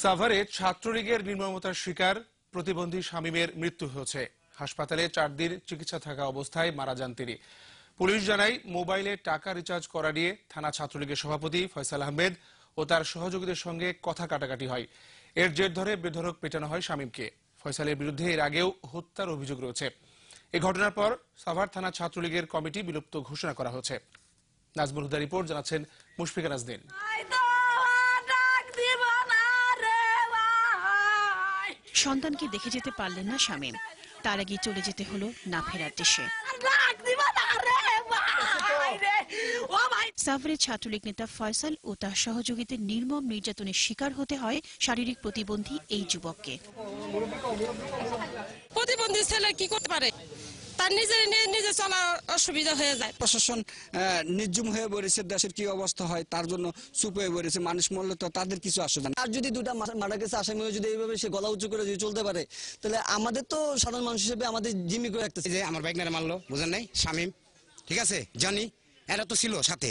সাভারে ছাত্রলীগের নির্মমতার শিকার প্রতিবন্ধী শামীমের মৃত্যু হয়েছে। হাসপাতালে 4 দিন চিকিৎসা থাকা অবস্থায় মারা যান তিনি। পুলিশ জানায়, মোবাইলে টাকা রিচার্জ করা নিয়ে থানা ছাত্রলীগের সভাপতি ফয়সাল আহমেদ ও তার সহযোগীদের সঙ্গে কথা কাটাকাটি হয়। এর জের ধরে বেধড়ক পেটানো হয় শামীমকে। ফয়সালের বিরুদ্ধে এর আগেও হত্যার অভিযোগ রয়েছে। এই ঘটনার পর সাভার থানা ছাত্রলীগের কমিটি বিলুপ্ত ঘোষণা করা হয়েছে। নাজমুল হুদা রিপোর্ট, জানাচ্ছেন মুশফিকা নাজনীন। সন্তানকে দেখে যেতে পারলেন না শামীম। তার আগে চলে যেতে হলো না ফেরার দেশে। সাভারের ছাত্রলীগ নেতা ফয়সাল ও তার সহযোগীদের নির্মম নির্যাতনের শিকার হতে হয় শারীরিক প্রতিবন্ধী এই যুবককে। প্রতিবন্ধী ছেলে কি করতে পারে? তার নিজে চলা অসুবিধা হয়ে যায়। প্রশাসন নির্জুম হয়ে পড়েছে, দেশের কি অবস্থা হয় তার জন্য চুপ হয়ে পড়েছে। মানুষ মরলে তো তাদের কিছু আসবে না। আর যদি দুটা মারা গেছে আসামি যদি এইভাবে সে গলা উঁচু করে যদি চলতে পারে, তাহলে আমাদের তো সাধারণ মানুষ হিসেবে আমাদের জিম্মি করে রাখতেছে। যে আমার বাইক মেরে মারলো, বুঝেন নাই? শামীম, ঠিক আছে, জানি এরা তো ছিল সাথে,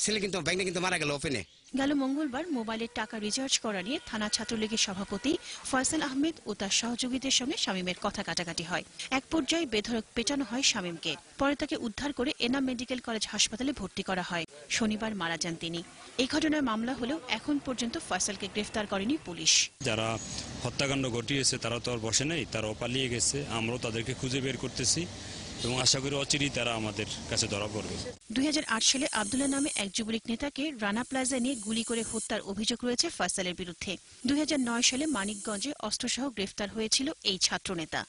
ছেলে কিন্তু বাইক কিন্তু মারা গেল ওপেনে। গেল মঙ্গলবার মোবাইলের টাকা রিচার্জ করা নিয়ে থানা ছাত্রলীগের সভাপতি ফয়সাল আহমেদ ও তার সহযোগীদের সঙ্গে শামীমের কথা কাটাকাটি হয়। এক পর্যায়ে বেধড়ক পেটানো হয় শামীমকে। পরে তাকে উদ্ধার করে এনাম মেডিকেল কলেজ হাসপাতালে ভর্তি করা হয়। শনিবার মারা যান তিনি। এই ঘটনায় মামলা হলেও এখন পর্যন্ত ফয়সালকে গ্রেফতার করেনি পুলিশ। যারা হত্যাকাণ্ড ঘটিয়েছে তারা তো আর বসে নেই, তারাও পালিয়ে গেছে। আমরাও তাদেরকে খুঁজে বের করতেছি এবং আশা করি অচিরেই তারা আমাদের কাছে ধরা পড়বে। 2008 সালে আব্দুল্লাহ নামে এক যুবলীগ নেতাকে রানা প্লাজা নিয়ে গুলি করে হত্যার অভিযোগ রয়েছে ফয়সালের বিরুদ্ধে। 2009 সালে মানিকগঞ্জে অস্ত্রসহ গ্রেফতার হয়েছিল এই ছাত্রনেতা।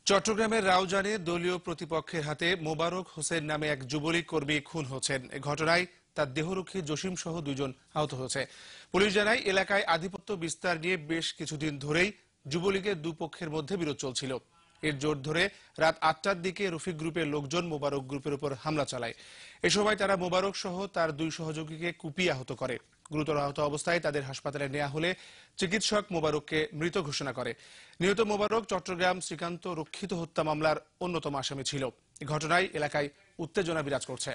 চট্টগ্রামের রাউজানে দলীয় প্রতিপক্ষের হাতে মোবারক হোসেন নামে এক যুবলীগ কর্মী খুন হয়েছেন। এ ঘটনায় তার দেহরক্ষী জসিম সহ 2 জন আহত হয়েছে। পুলিশ জানায়, এলাকায় আধিপত্য বিস্তার নিয়ে বেশ কিছুদিন ধরেই যুবলীগের দুপক্ষের মধ্যে বিরোধ চলছিল। এর জোর ধরে রাত 8টার দিকে রফিক গ্রুপের লোকজন মোবারক গ্রুপের উপর হামলা চালায়। এ সময় তারা মোবারক সহ তার 2 সহযোগীকে কুপিয়ে আহত করে। গুরুতর আহত অবস্থায় তাদের হাসপাতালে নেওয়া হলে চিকিৎসক মোবারককে মৃত ঘোষণা করে। নিহত মোবারক চট্টগ্রাম শ্রীকান্ত রক্ষিত হত্যা মামলার অন্যতম আসামি ছিল। এই ঘটনায় এলাকায় উত্তেজনা বিরাজ করছে।